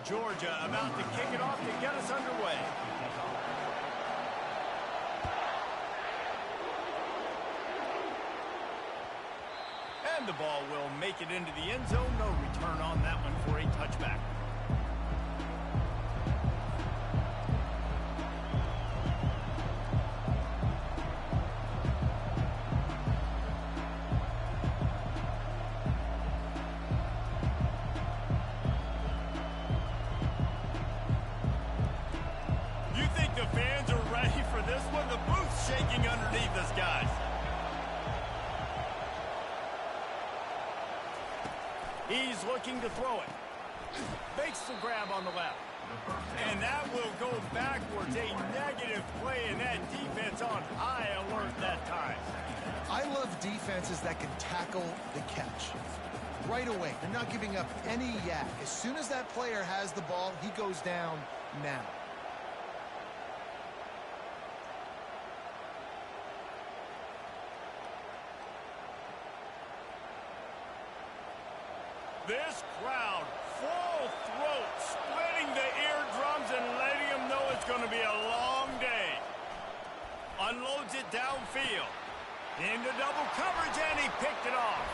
Georgia about to kick it off to get us underway. And the ball will make it into the end zone. No return on that one for a touchback. You think the fans are ready for this one? The booth's shaking underneath us, guys. He's looking to throw it. Makes the grab on the left. And that will go backwards. A negative play, and that defense on high alert that time. I love defenses that can tackle the catch. Right away, they're not giving up any yak. As soon as that player has the ball, he goes down now. This crowd, full throat, splitting the eardrums and letting them know it's going to be a long day. Unloads it downfield. Into double coverage, and he picked it off.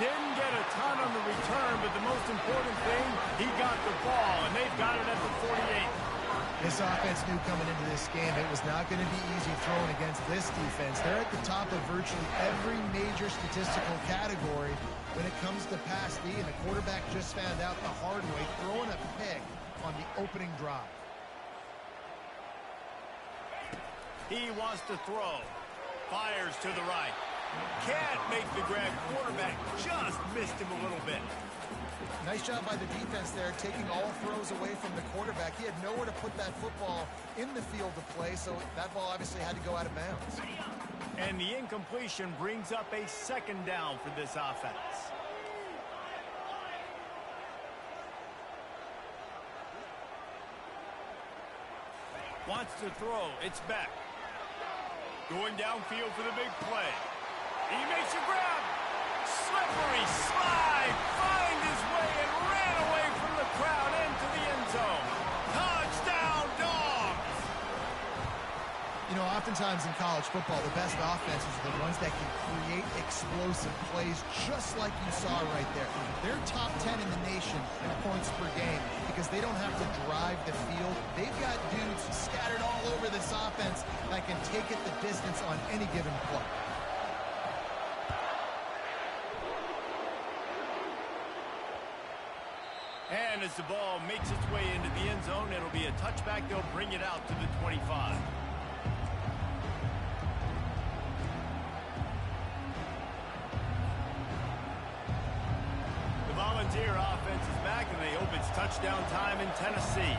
Didn't get a ton on the return, but the most important thing, he got the ball, and they've got it at the 48. This offense knew coming into this game it was not going to be easy throwing against this defense. They're at the top of virtually every major statistical category when it comes to pass D, and the quarterback just found out the hard way, throwing a pick on the opening drive. He wants to throw. Fires to the right. Can't make the grab. Quarterback just missed him a little bit. Nice job by the defense there, taking all throws away from the quarterback. He had nowhere to put that football in the field to play, so that ball obviously had to go out of bounds. And the incompletion brings up a second down for this offense. Wants to throw. It's back. Going downfield for the big play. He makes a grab. Slippery slide. Find his way and ran away from the crowd into the end zone. Touchdown, Dogs! You know, oftentimes in college football, the best offenses are the ones that can create explosive plays just like you saw right there. They're top 10 in the nation in points per game because they don't have to drive the field. They've got dudes scattered all over this offense that can take it the distance on any given play. And as the ball makes its way into the end zone, it'll be a touchback. They'll bring it out to the 25. The Volunteer offense is back, and they hope it's touchdown time in Tennessee.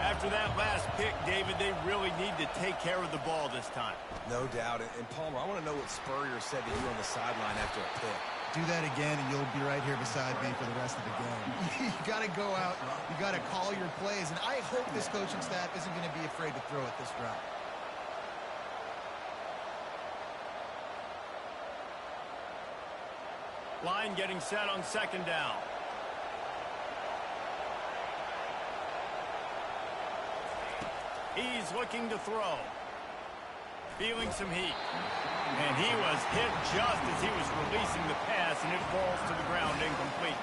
After that last pick, David, they really need to take care of the ball this time. No doubt. And Palmer, I want to know what Spurrier said to you on the sideline after a pick. Do that again, and you'll be right here beside me for the rest of the game. You got to go out. You got to call your plays, and I hope this coaching staff isn't going to be afraid to throw it this drive. Line getting set on second down. He's looking to throw. Feeling some heat. And he was hit just as he was releasing the pass, and it falls to the ground incomplete.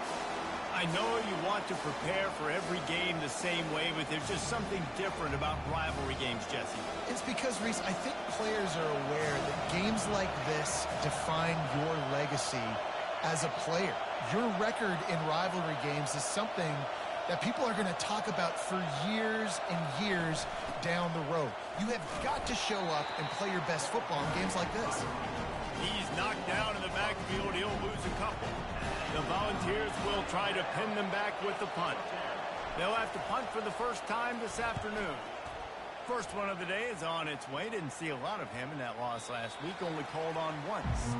I know you want to prepare for every game the same way, but there's just something different about rivalry games, Jesse. It's because, Reese, I think players are aware that games like this define your legacy as a player. Your record in rivalry games is something that people are going to talk about for years and years down the road. You have got to show up and play your best football in games like this. He's knocked down in the backfield. He'll lose a couple. The Volunteers will try to pin them back with the punt. They'll have to punt for the first time this afternoon. First one of the day is on its way. Didn't see a lot of him in that loss last week. Only called on once.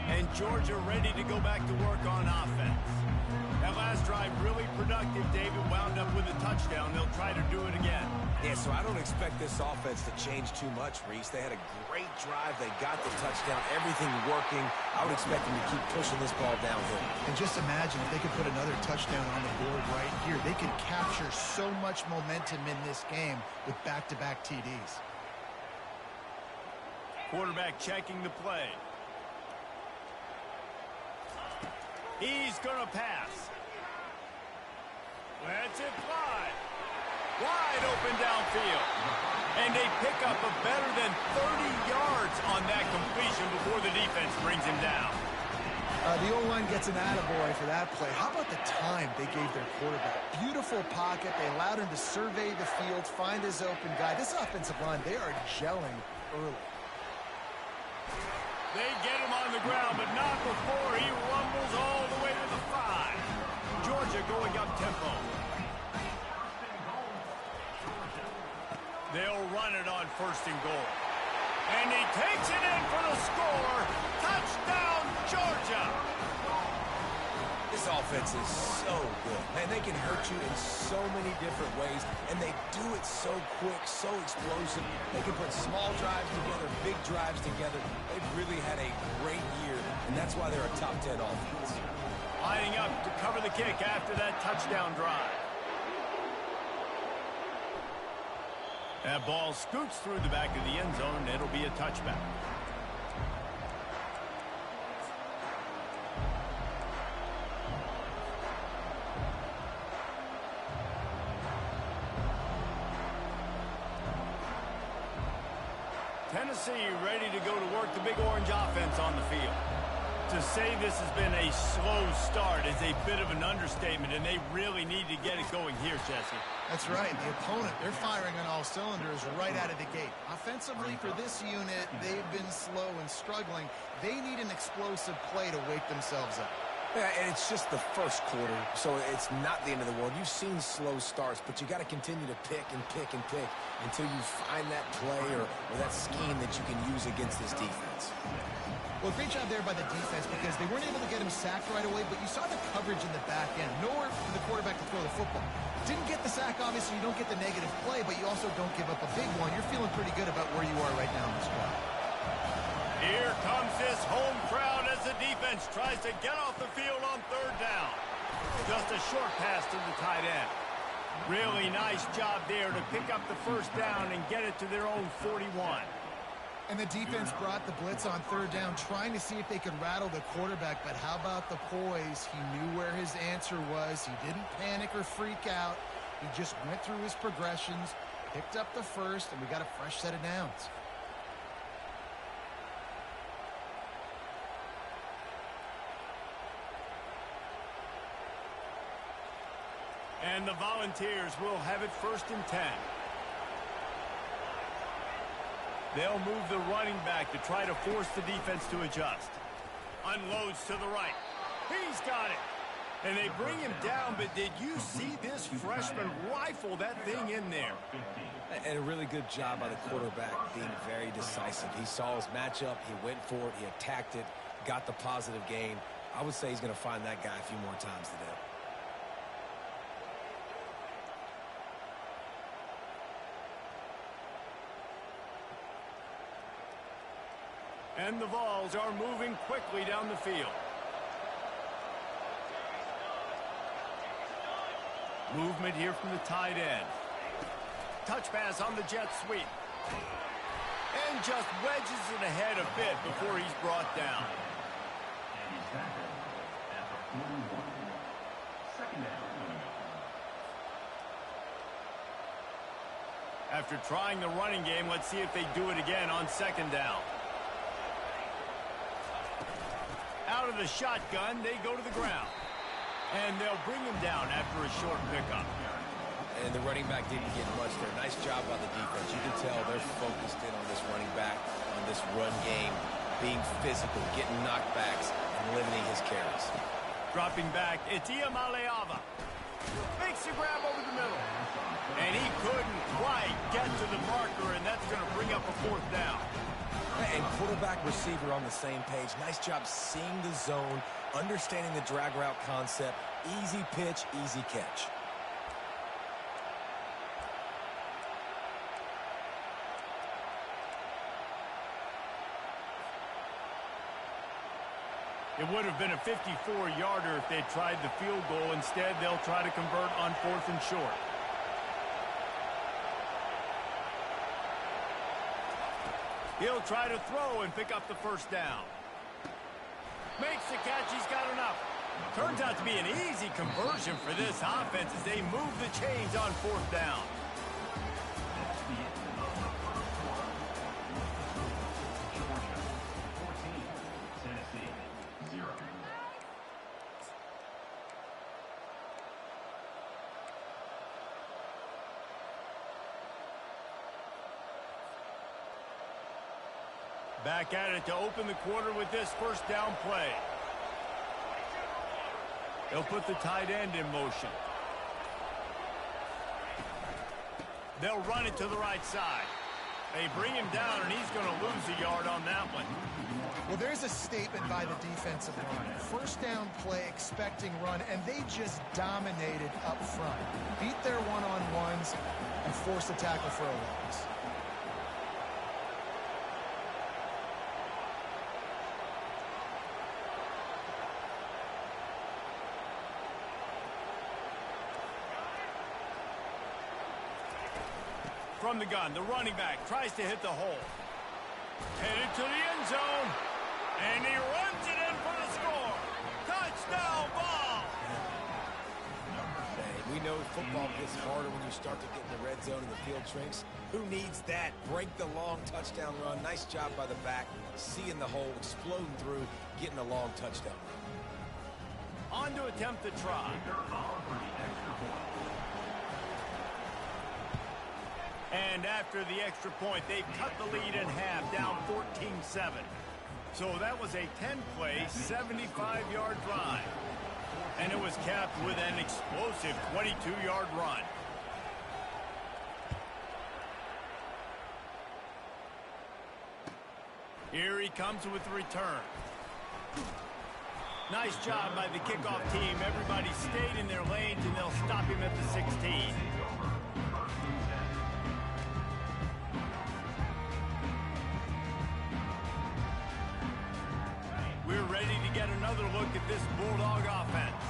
And Georgia ready to go back to work on offense. That last drive really productive, David. Wound up with a touchdown, they'll try to do it again. Yeah, so I don't expect this offense to change too much, Reese. They had a great drive. They got the touchdown, everything working. I would expect them to keep pushing this ball downhill. And just imagine if they could put another touchdown on the board right here. They could capture so much momentum in this game with back-to-back TDs. Quarterback checking the play. He's going to pass. Lets it fly. Wide open downfield. And they pick up a better than 30 yards on that completion before the defense brings him down. The O-line gets an attaboy for that play. How about the time they gave their quarterback? Beautiful pocket. They allowed him to survey the field, find his open guy. This offensive line, they are gelling early. They get him on the ground, but not before he rumbles all the way to the 5. Georgia going up tempo. They'll run it on 1st and goal. And he takes it in for the score. Touchdown, Georgia. This offense is so good. Man, they can hurt you in so many different ways, and they do it so quick, so explosive. They can put small drives together, big drives together. They've really had a great year, and that's why they're a top 10 offense. Lining up to cover the kick after that touchdown drive. That ball scoots through the back of the end zone. It'll be a touchback. Tennessee ready to go to work the Big Orange offense on the field. To say this has been a slow start is a bit of an understatement, and they really need to get it going here, Jesse. That's right. The opponent, they're firing on all cylinders right out of the gate. Offensively, for this unit, they've been slow and struggling. They need an explosive play to wake themselves up. Yeah, and it's just the first quarter, so it's not the end of the world. You've seen slow starts, but you got to continue to pick and pick and pick until you find that play or that scheme that you can use against this defense. Well, great job there by the defense because they weren't able to get him sacked right away, but you saw the coverage in the back end. Nowhere for the quarterback to throw the football. Didn't get the sack, obviously. You don't get the negative play, but you also don't give up a big one. You're feeling pretty good about where you are right now in this squad. Here comes this home crowd as the defense tries to get off the field on 3rd down. Just a short pass to the tight end. Really nice job there to pick up the 1st down and get it to their own 41. And the defense brought the blitz on 3rd down, trying to see if they could rattle the quarterback. But how about the poise? He knew where his answer was. He didn't panic or freak out. He just went through his progressions, picked up the 1st, and we got a fresh set of downs. And the Volunteers will have it 1st and 10. They'll move the running back to try to force the defense to adjust. Unloads to the right. He's got it. And they bring him down, but did you see this freshman rifle that thing in there? And a really good job by the quarterback being very decisive. He saw his matchup, he went for it, he attacked it, got the positive gain. I would say he's going to find that guy a few more times today. And the Vols are moving quickly down the field. Movement here from the tight end. Touch pass on the jet sweep. And just wedges it ahead a bit before he's brought down. After trying the running game, let's see if they do it again on 2nd down. Out of the shotgun, they go to the ground. And they'll bring him down after a short pickup. And the running back didn't get much there. Nice job by the defense. You can tell they're focused in on this running back, on this run game, being physical, getting knockbacks, and limiting his carries. Dropping back, it's Iamaleava. Makes the grab over the middle. And he couldn't quite get to the marker, and that's going to bring up a 4th down. And quarterback receiver on the same page. Nice job seeing the zone, understanding the drag route concept. Easy pitch, easy catch. It would have been a 54-yarder if they'd tried the field goal. Instead, they'll try to convert on 4th and short. He'll try to throw and pick up the first down. Makes the catch. He's got enough. Turns out to be an easy conversion for this offense as they move the chains on 4th down. Back at it to open the quarter with this first down play. They'll put the tight end in motion. They'll run it to the right side. They bring him down, and he's going to lose a yard on that one. Well, there's a statement by the defensive line. First down play, expecting run, and they just dominated up front. Beat their one-on-ones and forced a tackle for a loss. From the gun, the running back tries to hit the hole. Headed to the end zone. And he runs it in for the score. Touchdown ball. Hey, we know football gets harder when you start to get in the red zone and the field shrinks. Who needs that? Break the long touchdown run. Nice job by the back. Seeing the hole, exploding through, getting a long touchdown run. On to attempt the try. And after the extra point, they've cut the lead in half, down 14-7. So that was a 10-play, 75-yard drive. And it was capped with an explosive 22-yard run. Here he comes with the return. Nice job by the kickoff team. Everybody stayed in their lanes, and they'll stop him at the 16. We're ready to get another look at this Bulldog offense.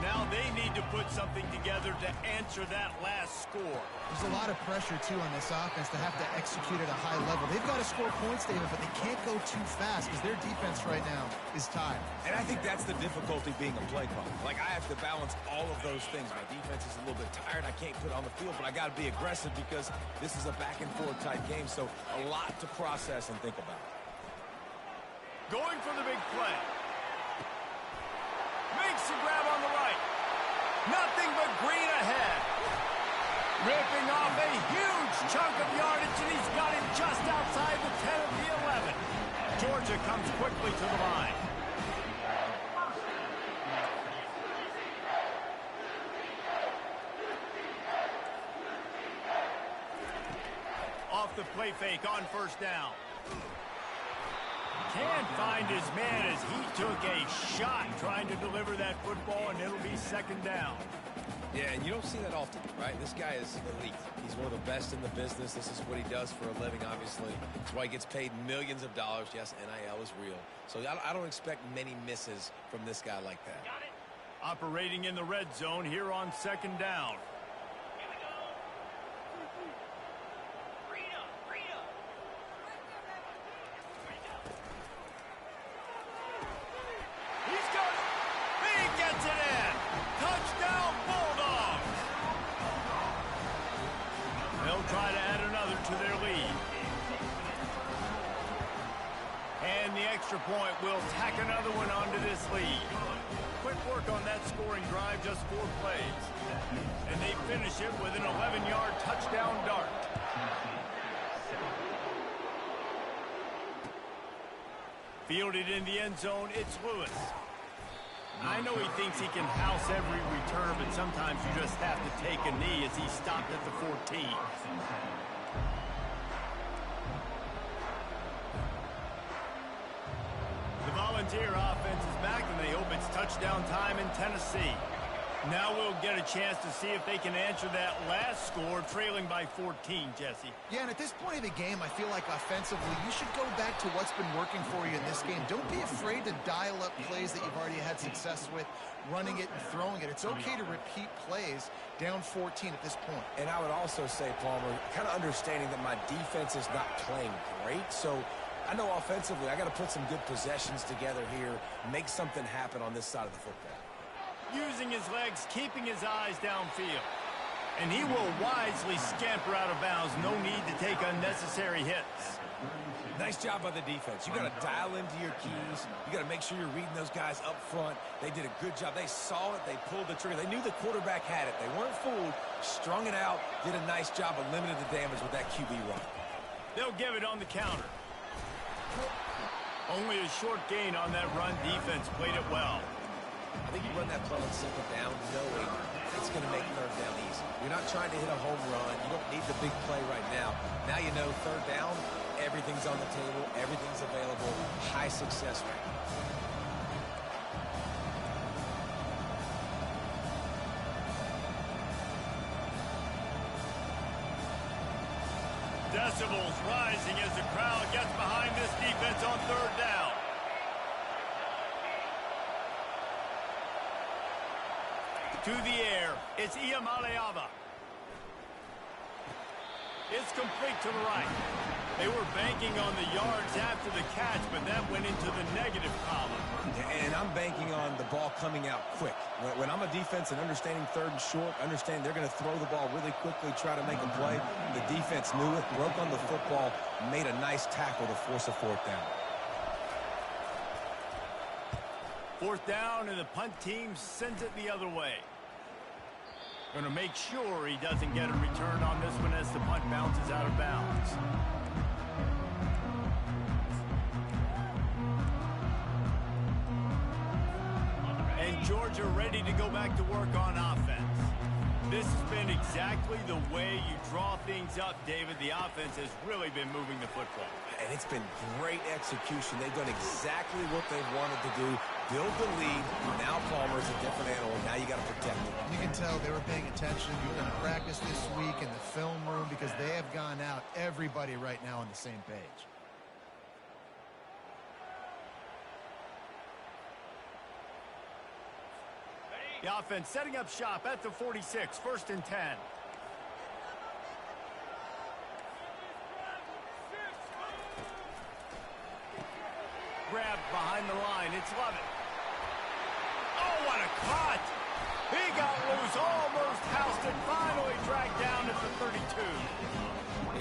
Now they need to put something together to answer that last score. There's a lot of pressure, too, on this offense to have to execute at a high level. They've got to score points, David, but they can't go too fast because their defense right now is tired. And I think that's the difficulty being a play caller. Like, I have to balance all of those things. My defense is a little bit tired. I can't put it on the field, but I got to be aggressive because this is a back-and-forth type game, so a lot to process and think about. Going for the big play. Makes the grab on the right. Nothing but green ahead. Ripping off a huge chunk of yardage, and he's got it just outside the 10 of the 11. Georgia comes quickly to the line. Off the play fake on first down. Can't find his man as he took a shot trying to deliver that football, and it'll be second down. Yeah, and you don't see that often, right? This guy is elite. He's one of the best in the business. This is what he does for a living, obviously. That's why he gets paid millions of dollars. Yes, NIL is real. So I don't expect many misses from this guy like that. Operating in the red zone here on second down. Point will tack another one onto this lead. Quick work on that scoring drive, just 4 plays. And they finish it with an 11-yard touchdown dart. Fielded in the end zone, it's Lewis. I know he thinks he can house every return, but sometimes you just have to take a knee as he stopped at the 14. Volunteer offense is back, and they hope it's touchdown time in Tennessee. Now we'll get a chance to see if they can answer that last score, trailing by 14, Jesse. Yeah, and at this point of the game, I feel like offensively, you should go back to what's been working for you in this game. Don't be afraid to dial up plays that you've already had success with, running it and throwing it. It's okay to repeat plays down 14 at this point. And I would also say, Palmer, kind of understanding that my defense is not playing great, so I know offensively I got to put some good possessions together here, make something happen on this side of the football. Using his legs, keeping his eyes downfield. And he will wisely scamper out of bounds. No need to take unnecessary hits. Nice job by the defense. You got to dial into your keys. You got to make sure you're reading those guys up front. They did a good job. They saw it. They pulled the trigger. They knew the quarterback had it. They weren't fooled. Strung it out. Did a nice job of limiting the damage with that QB run. They'll give it on the counter. Only a short gain on that run. Defense played it well. I think you run that play on second down knowing it's going to make third down easy. You're not trying to hit a home run. You don't need the big play right now. Now you know third down, everything's on the table, everything's available, high success rate. Decibels rising as the crowd gets behind this defense on third down. To the air, it's Iamaleava. It's complete to the right. They were banking on the yards after the catch, but that went into the negative column. And I'm banking on the ball coming out quick. When I'm a defense and understanding third and short, understand they're going to throw the ball really quickly, try to make a play. The defense knew it, broke on the football, made a nice tackle to force a fourth down. Fourth down, and the punt team sends it the other way. Going to make sure he doesn't get a return on this one as the punt bounces out of bounds. And Georgia ready to go back to work on offense. This has been exactly the way you draw things up, David. The offense has really been moving the football. And it's been great execution. They've done exactly what they've wanted to do. Build the lead. Now Palmer's a different animal. Now you got to protect it. You can tell they were paying attention in practice this week in the film room because they have gone out, everybody right now on the same page. The offense setting up shop at the 46, 1st and 10. Grabbed behind the line, it's Lovett. Oh, what a cut! He got loose, almost housed it, finally dragged down at the 32.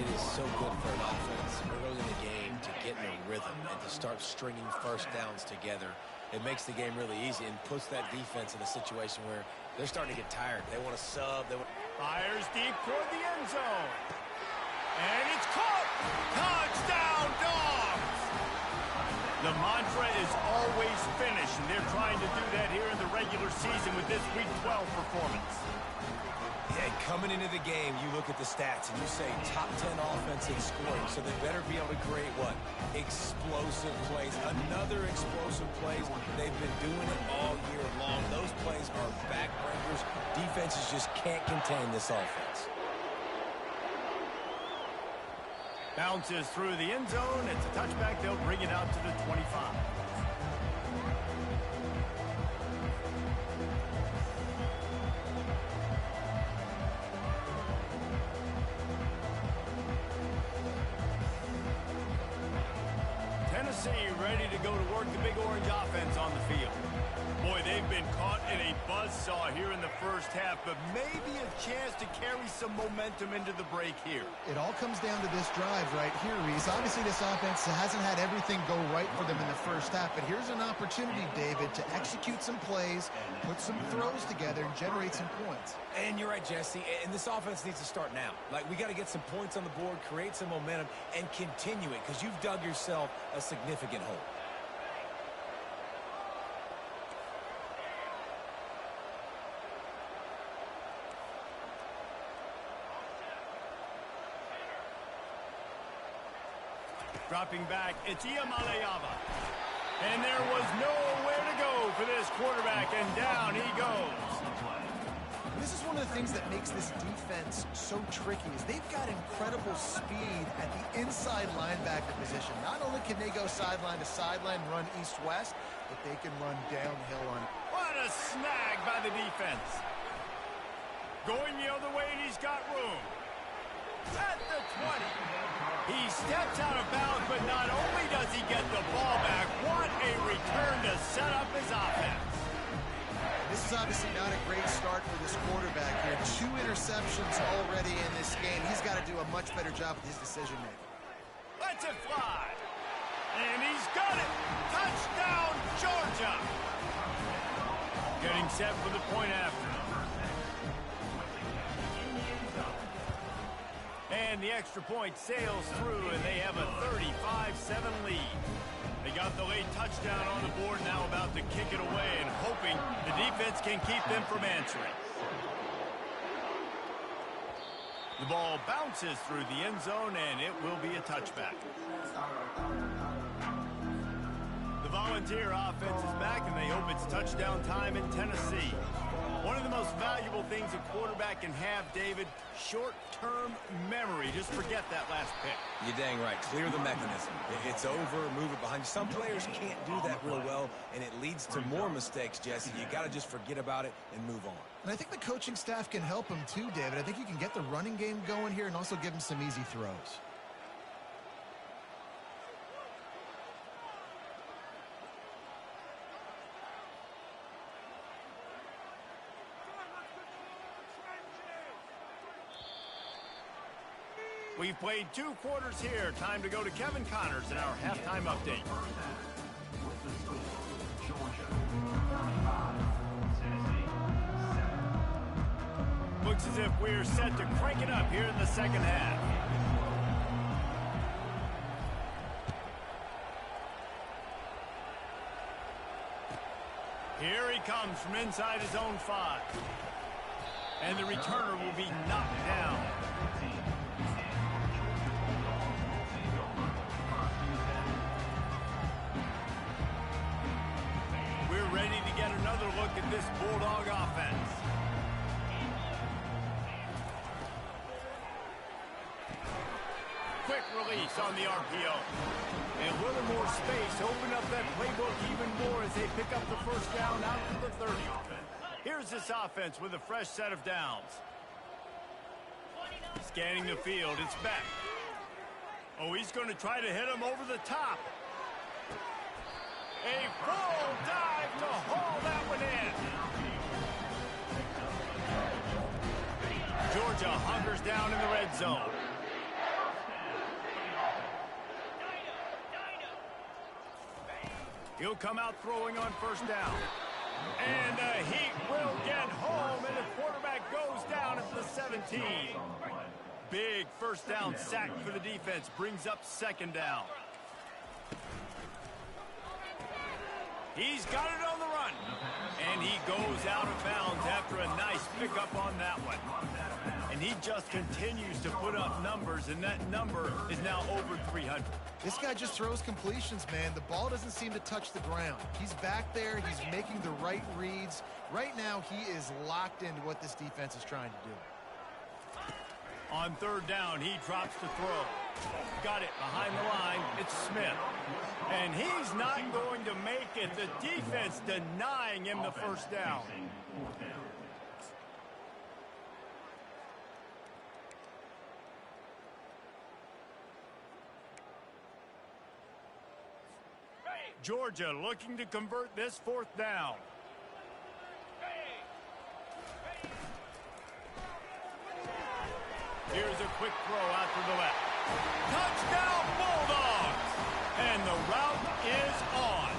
It is so good for an offense early in the game to get in a rhythm and to start stringing first downs together. It makes the game really easy and puts that defense in a situation where they're starting to get tired. They want to sub. Fires deep toward the end zone. And it's caught! Touchdown, Dogs! The mantra is always finish, and they're trying to do that here in the regular season with this Week 12 performance. Yeah, coming into the game, you look at the stats and you say top 10 offense in scoring, so they better be able to create what? Explosive plays. Another explosive plays. They've been doing it all year long. Those plays are backbreakers. Defenses just can't contain this offense. Bounces through the end zone. It's a touchback. They'll bring it out to the 25. Tennessee ready to go to work the Big Orange offense on the field. Boy, they've been caught in a buzzsaw here in the first half, but maybe a chance to carry some momentum into the break here. It all comes down to this drive right here, Reese. Obviously, this offense hasn't had everything go right for them in the first half, but here's an opportunity, David, to execute some plays, put some throws together, and generate some points. And you're right, Jesse, and this offense needs to start now. Like, we got to get some points on the board, create some momentum, and continue it, because you've dug yourself a significant hole. Dropping back, it's Iamaleava. And there was nowhere to go for this quarterback, and down he goes. This is one of the things that makes this defense so tricky is they've got incredible speed at the inside linebacker position. Not only can they go sideline to sideline, run east-west, but they can run downhill on it. What a snag by the defense. Going the other way, and he's got room. At the 20. He steps out of bounds, but not only does he get the ball back, what a return to set up his offense. This is obviously not a great start for this quarterback here. 2 interceptions already in this game. He's got to do a much better job with his decision-making. Lets it fly. And he's got it. Touchdown, Georgia. Getting set for the point after. And the extra point sails through, and they have a 35-7 lead. They got the late touchdown on the board, now about to kick it away and hoping the defense can keep them from answering. The ball bounces through the end zone, and it will be a touchback. The Volunteer offense is back, and they hope it's touchdown time in Tennessee. One of the most valuable things a quarterback can have, David, short-term memory. Just forget that last pick. You're dang right. Clear the mechanism. It's over, move it behind you. Some players can't do that real well, and it leads to more mistakes, Jesse. You got to just forget about it and move on. And I think the coaching staff can help him too, David. I think you can get the running game going here and also give him some easy throws. We've played 2 quarters here. Time to go to Kevin Connors in our halftime update. Looks as if we're set to crank it up here in the second half. Here he comes from inside his own 5. And the returner will be knocked down. Another look at this Bulldog offense. Quick release on the RPO. And a little more space to open up that playbook even more as they pick up the first down out to the 30. Here's this offense with a fresh set of downs. Scanning the field, it's Beck. Oh, he's going to try to hit him over the top. A full dive to haul that one in. Georgia hunkers down in the red zone. He'll come out throwing on first down. And the Heat will get home, and the quarterback goes down at the 17. Big first down sack for the defense, brings up second down. He's got it on the run. And he goes out of bounds after a nice pickup on that one. And he just continues to put up numbers, and that number is now over 300. This guy just throws completions, man. The ball doesn't seem to touch the ground. He's back there. He's making the right reads. Right now, he is locked into what this defense is trying to do. On third down, he drops to throw. Got it behind the line. It's Smith. And he's not going to make it. The defense denying him the first down. Georgia looking to convert this fourth down. Here's a quick throw out to the left. Touchdown Bulldogs! And the route is on.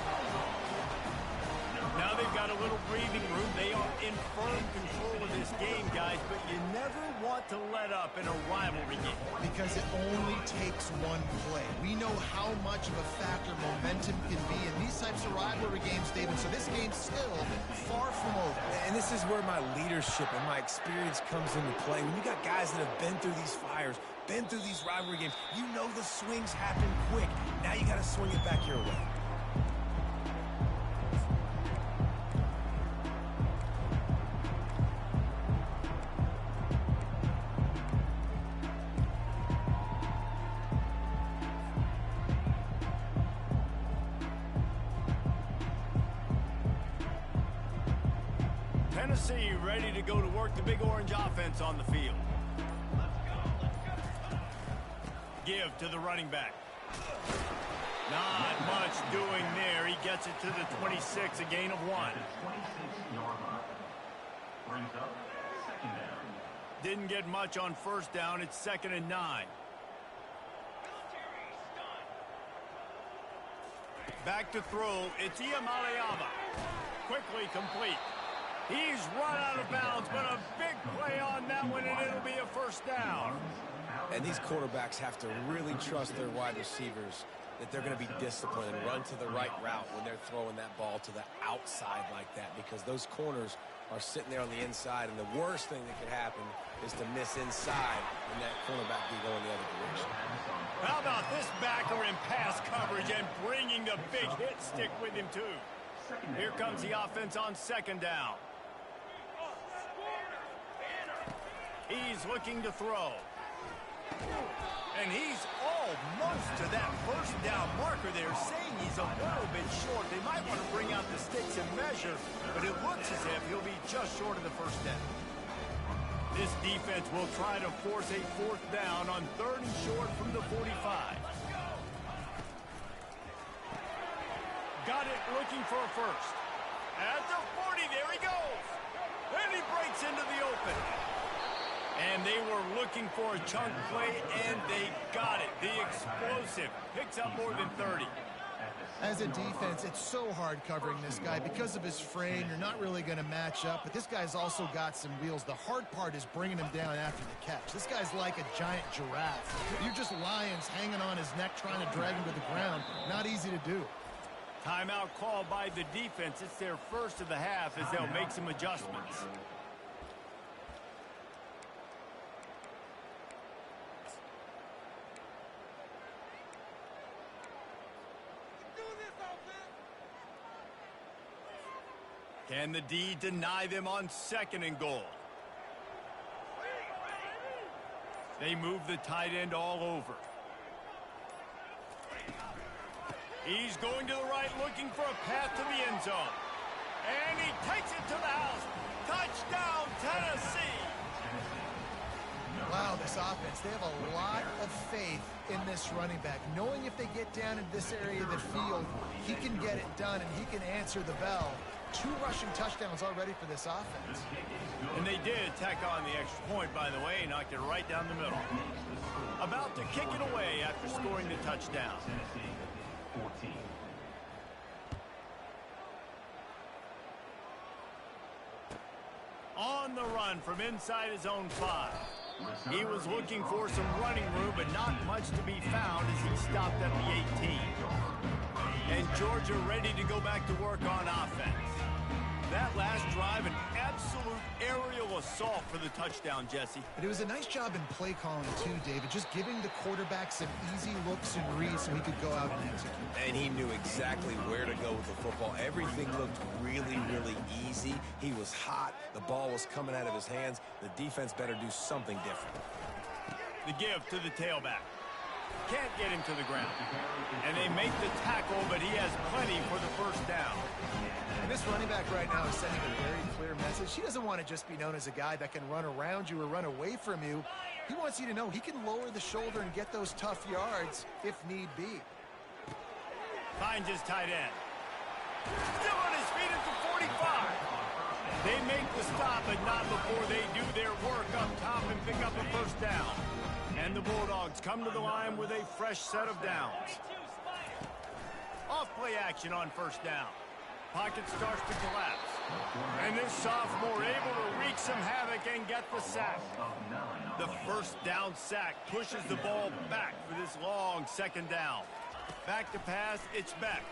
Now they've got a little breathing room. They are in firm control of this game, guys, but you never want to let up in a rivalry game. Because it only takes one play. We know how much of a factor momentum can be in these types of rivalry games, David, so this game's still far from over. And this is where my leadership and my experience comes into play. When you got guys that have been through these fires, been through these rivalry games, you know the swings happen quick. Now you got to swing it back your way. Tennessee ready to go to work the big orange offense on the field. Give to the running back. Not much doing there. He gets it to the 26, a gain of 1. 26-yard line. Brings up second down. Didn't get much on first down. It's 2nd and 9. Back to throw. It's Iamaleava. Quickly complete. He's run out of bounds, but a big play on that one, and it'll be a first down. And these quarterbacks have to really trust their wide receivers that they're going to be disciplined and run to the right route when they're throwing that ball to the outside like that, because those corners are sitting there on the inside, and the worst thing that could happen is to miss inside and that cornerback be going the other direction. How about this backer in pass coverage and bringing the big hit stick with him, too? Here comes the offense on 2nd down. He's looking to throw. And he's almost to that first down marker there, saying he's a little bit short. They might want to bring out the sticks and measure, but it looks as if he'll be just short of the first down. This defense will try to force a 4th down on 3rd and short from the 45. Got it, looking for a first. At the 40, there he goes. And he breaks into the open. And they were looking for a chunk play, and they got it. The explosive picks up more than 30. As a defense, it's so hard covering this guy. Because of his frame, you're not really going to match up, but this guy's also got some wheels. The hard part is bringing him down after the catch. This guy's like a giant giraffe. You're just lions hanging on his neck trying to drag him to the ground. Not easy to do. Timeout called by the defense. It's their first of the half as they'll make some adjustments. Can the D deny them on 2nd and goal? They move the tight end all over. He's going to the right, looking for a path to the end zone. And he takes it to the house. Touchdown, Tennessee! Wow, this offense, they have a lot of faith in this running back. Knowing if they get down in this area of the field, he can get it done and he can answer the bell. 2 rushing touchdowns already for this offense. And they did tack on the extra point, by the way, knocked it right down the middle. About to kick it away after scoring the touchdown. 14. On the run from inside his own 5. He was looking for some running room, but not much to be found as he stopped at the 18. And Georgia ready to go back to work on offense. That last drive, an absolute aerial assault for the touchdown, Jesse. But it was a nice job in play calling, too, David. Just giving the quarterback some easy looks and reads so he could go out and execute. And he knew exactly where to go with the football. Everything looked really, really easy. He was hot. The ball was coming out of his hands. The defense better do something different. The give to the tailback. Can't get him to the ground. And they make the tackle, but he has plenty for the first down. And this running back right now is sending a very clear message. He doesn't want to just be known as a guy that can run around you or run away from you. He wants you to know he can lower the shoulder and get those tough yards if need be. Finds his tight end. Still on his feet at the 45. They make the stop, but not before they do their work up top and pick up a first down. And the Bulldogs come to the line with a fresh set of downs. Off-play action on first down. Pocket starts to collapse. And this sophomore able to wreak some havoc and get the sack. The first down sack pushes the ball back for this long 2nd down. Back to pass, it's Beck.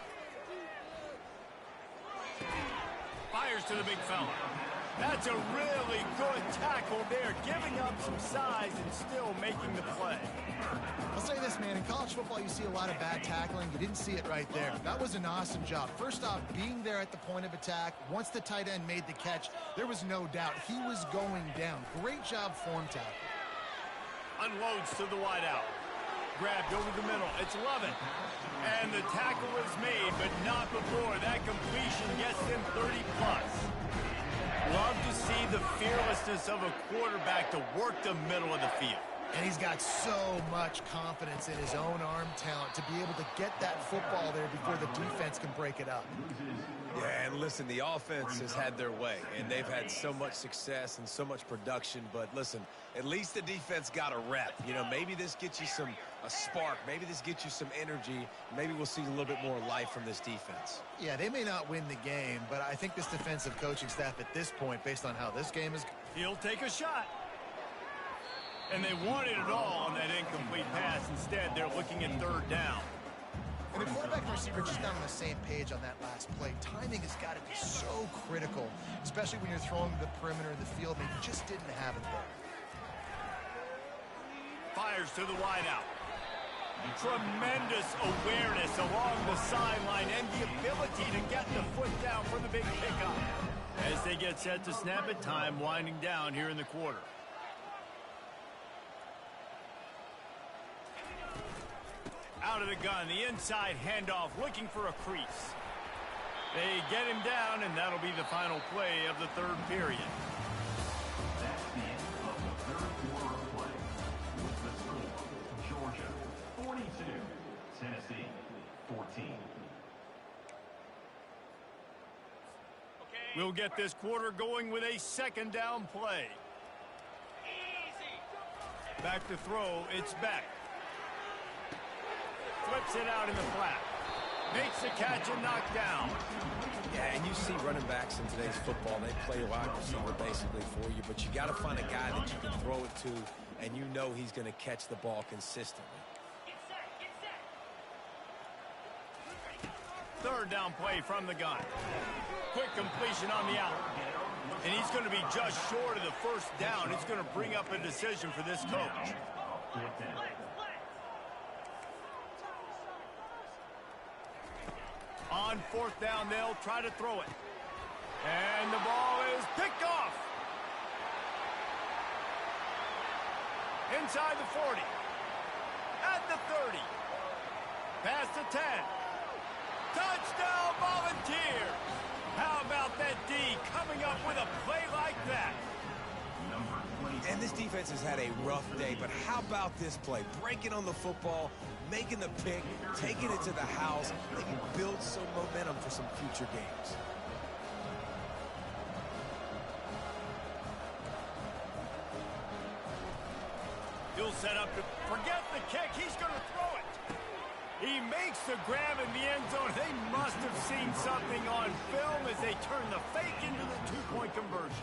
Fires to the big fella. That's a really good tackle there, giving up some size and still making the play. I'll say this, man, in college football you see a lot of bad tackling. You didn't see it right there. That was an awesome job. First off, being there at the point of attack. Once the tight end made the catch, there was no doubt he was going down. Great job form tackle. Unloads to the wideout. Grabbed over the middle. It's Lovett. And the tackle is made, but not before that completion gets them 30+. Love to see the fearlessness of a quarterback to work the middle of the field. And he's got so much confidence in his own arm talent to be able to get that football there before the defense can break it up. Yeah, and listen, the offense has had their way, and they've had so much success and so much production. But listen, at least the defense got a rep. You know, maybe this gets you a spark. Maybe this gets you some energy. Maybe we'll see a little bit more life from this defense. Yeah, they may not win the game, but I think this defensive coaching staff at this point, based on how this game is... He'll take a shot. And they wanted it all on that incomplete pass. Instead, they're looking at third down. And the quarterback and receiver just not on the same page on that last play. Timing has got to be so critical, especially when you're throwing to the perimeter of the field, and they just didn't have it there. Fires to the wideout. Tremendous awareness along the sideline and the ability to get the foot down for the big pickup. As they get set to snap it, time winding down here in the quarter. Out of the gun, the inside handoff, looking for a crease. They get him down, and that'll be the final play of the third period. That's the end of the third quarter of play. With the score, Georgia 42, Tennessee 14. We'll get this quarter going with a second down play. Back to throw, it's Beck. Flips it out in the flat. Makes the catch and knocked down. Yeah, and you see running backs in today's football, they play wide receiver basically for you, but you got to find a guy that you can throw it to, and you know he's going to catch the ball consistently. Third down play from the gun. Quick completion on the out. And he's going to be just short of the first down. It's going to bring up a decision for this coach. On fourth down, they'll try to throw it. And the ball is picked off. Inside the 40. At the 30. Past the 10. Touchdown, Volunteers! How about that D coming up with a play like that? And this defense has had a rough day, but how about this play? Breaking on the football, making the pick, taking it to the house. They can build some momentum for some future games. He'll set up to forget the kick. He's going to throw it. He makes the grab in the end zone. They must have seen something on film as they turn the fake into the two-point conversion.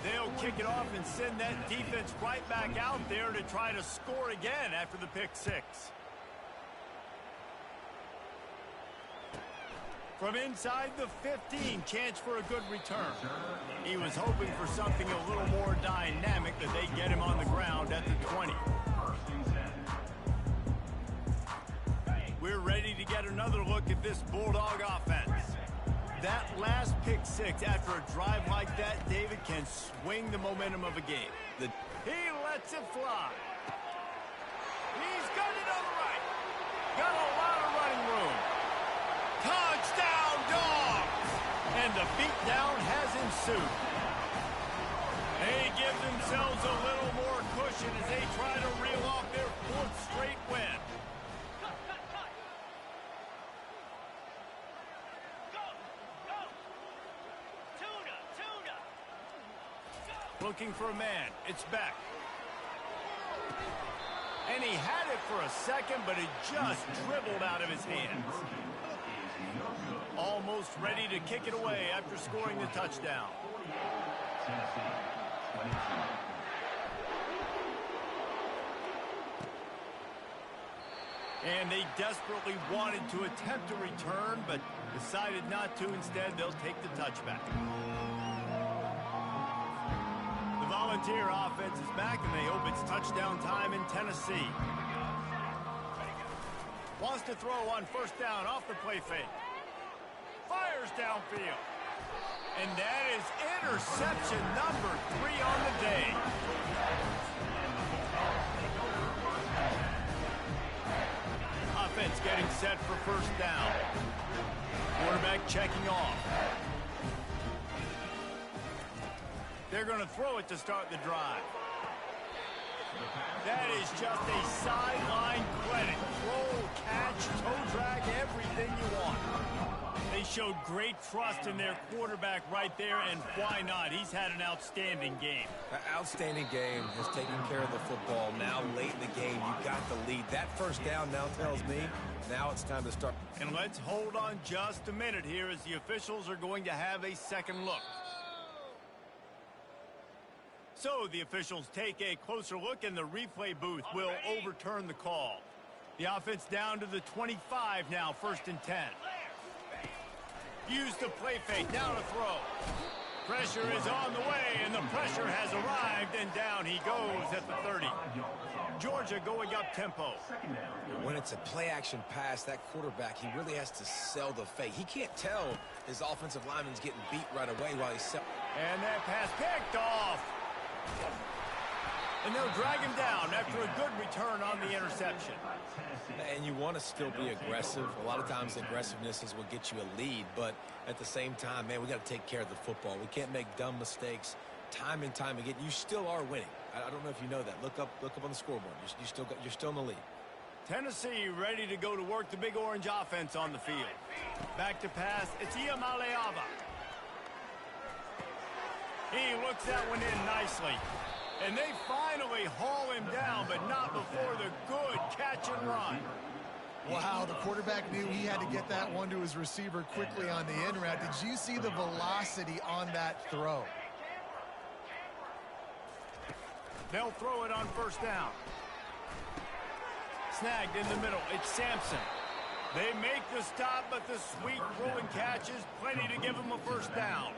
They'll kick it off and send that defense right back out there to try to score again after the pick six. From inside the 15, chance for a good return. He was hoping for something a little more dynamic, that they get him on the ground at the 20. We're ready to get another look at this Bulldog offense. That last pick six after a drive like that, David, can swing the momentum of a game. He lets it fly. He's got it on the right. Got a lot of running room. Touchdown, Dogs! And the beatdown has ensued. They give themselves a little more cushion as they try to reel off their fourth straight win. Looking for a man. It's Beck. And he had it for a second, but it just dribbled out of his hands. Almost ready to kick it away after scoring the touchdown. And they desperately wanted to attempt a return, but decided not to. Instead, they'll take the touchback. The Volunteer offense is back, and they hope it's touchdown time in Tennessee. Wants to throw on first down off the play fake. Fires downfield. And that is interception number 3 on the day. Offense getting set for first down. Quarterback checking off. They're going to throw it to start the drive. That is just a sideline credit. Roll, catch, toe drag, everything you want. They showed great trust in their quarterback right there, and why not? He's had an outstanding game. An outstanding game, has taken care of the football. Now, late in the game, you got the lead. That first down now tells me now it's time to start. And let's hold on just a minute here as the officials are going to have a second look. So the officials take a closer look, and the replay booth will overturn the call. The offense down to the 25 now, 1st and 10. Use the play fake, now to throw. Pressure is on the way, and the pressure has arrived, and down he goes at the 30. Georgia going up tempo. When it's a play-action pass, that quarterback, he really has to sell the fake. He can't tell his offensive lineman's getting beat right away while he's selling. And that pass picked off. And they'll drag him down after a good return on the interception. And you want to still be aggressive. A lot of times aggressiveness is what gets you a lead, but at the same time, man, we got to take care of the football. We can't make dumb mistakes time and time again. You still are winning. I don't know if you know that. Look up on the scoreboard. You're still in the lead. Tennessee ready to go to work the Big Orange offense on the field. Back to pass. It's Iamaleava. He looks that one in nicely. And they finally haul him down, but not before the good catch and run. Wow, the quarterback knew he had to get that one to his receiver quickly on the in route. Did you see the velocity on that throw? They'll throw it on 1st down. Snagged in the middle. It's Sampson. They make the stop, but the sweet throwing catch is plenty to give them a 1st down.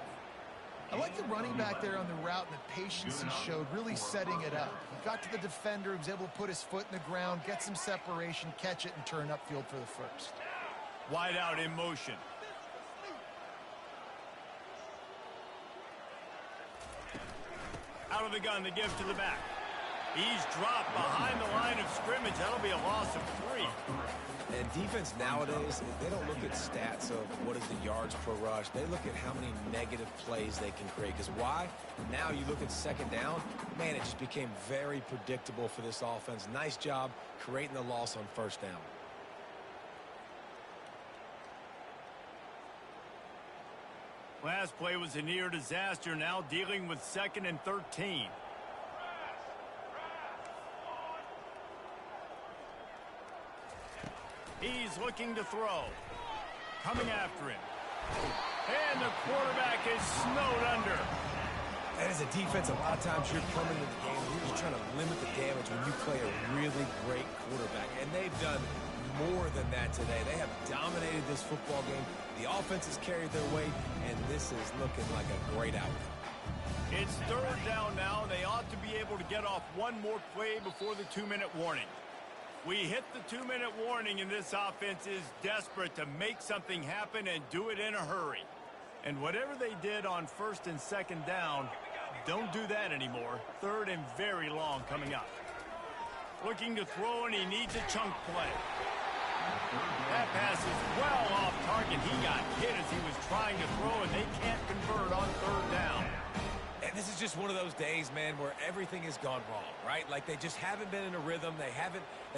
I like the running back there on the route and the patience he showed, really setting it up. He got to the defender, he was able to put his foot in the ground, get some separation, catch it, and turn upfield for the 1st. Wide out in motion. Out of the gun to give to the back. He's dropped behind the line of scrimmage. That'll be a loss of 3. And defense nowadays, they don't look at stats of what is the yards per rush. They look at how many negative plays they can create. Because why? Now you look at 2nd down, man, it just became very predictable for this offense. Nice job creating the loss on 1st down. Last play was a near disaster, now dealing with 2nd and 13. He's looking to throw. Coming after him. And the quarterback is snowed under. And as a defense, a lot of times you're coming to the game, you're just trying to limit the damage when you play a really great quarterback. And they've done more than that today. They have dominated this football game. The offense has carried their weight, and this is looking like a great outcome. It's 3rd down now. They ought to be able to get off one more play before the 2-minute warning. We hit the 2-minute warning, and this offense is desperate to make something happen and do it in a hurry. And whatever they did on 1st and 2nd down, don't do that anymore. 3rd and very long coming up. Looking to throw, and he needs a chunk play. That pass is well off target. He got hit as he was trying to throw, and they can't convert on 3rd down. And this is just one of those days, man, where everything has gone wrong, right? Like they just haven't been in a rhythm. They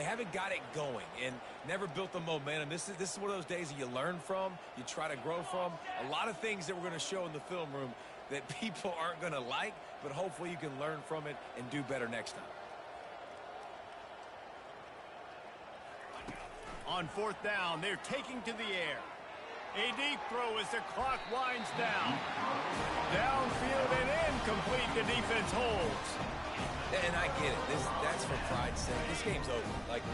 haven't got it going and never built the momentum. This is one of those days that you learn from, you try to grow from. A lot of things that we're going to show in the film room that people aren't going to like, but hopefully you can learn from it and do better next time. On 4th down, they're taking to the air. A deep throw as the clock winds down. Downfield and incomplete. The defense holds. And I get it. That's for pride's sake. This game's over. Like,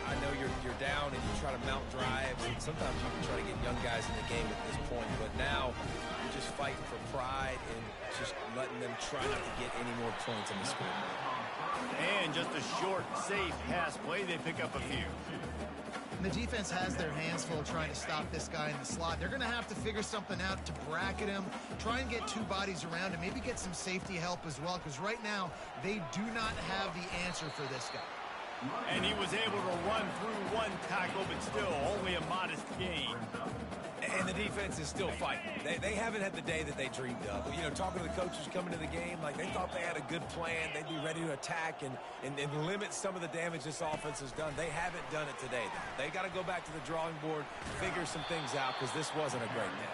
I know you're down and you try to mount drives, and sometimes you can try to get young guys in the game at this point. But now you're just fighting for pride and just letting them try not to get any more points on the scoreboard. And just a short, safe pass play. They pick up a few. And the defense has their hands full trying to stop this guy in the slot. They're going to have to figure something out to bracket him, try and get 2 bodies around him, maybe get some safety help as well, because right now they do not have the answer for this guy. And he was able to run through one tackle, but still only a modest gain. And the defense is still fighting. They haven't had the day that they dreamed of. You know, talking to the coaches coming to the game, like they thought they had a good plan. They'd be ready to attack and limit some of the damage this offense has done. They haven't done it today, though. They got to go back to the drawing board, figure some things out, because this wasn't a great day.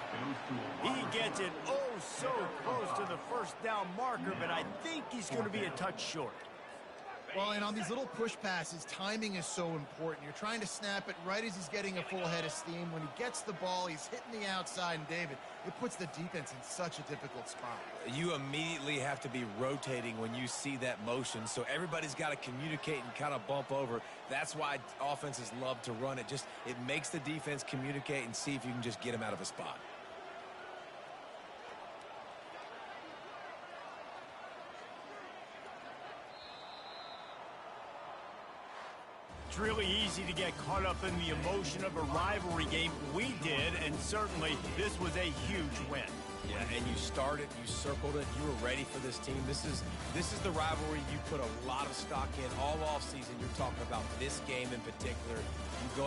He gets it oh so close to the first down marker, but I think he's going to be a touch short. Well, and on these little push passes, timing is so important. You're trying to snap it right as he's getting a full head of steam. When he gets the ball, he's hitting the outside, and David, it puts the defense in such a difficult spot. You immediately have to be rotating when you see that motion, so everybody's got to communicate and kind of bump over. That's why offenses love to run it. It makes the defense communicate and see if you can just get him out of a spot. It's really easy to get caught up in the emotion of a rivalry game. We did, and certainly this was a huge win. Yeah, and you started, you circled it, you were ready for this team. This is the rivalry you put a lot of stock in all offseason. You're talking about this game in particular. You go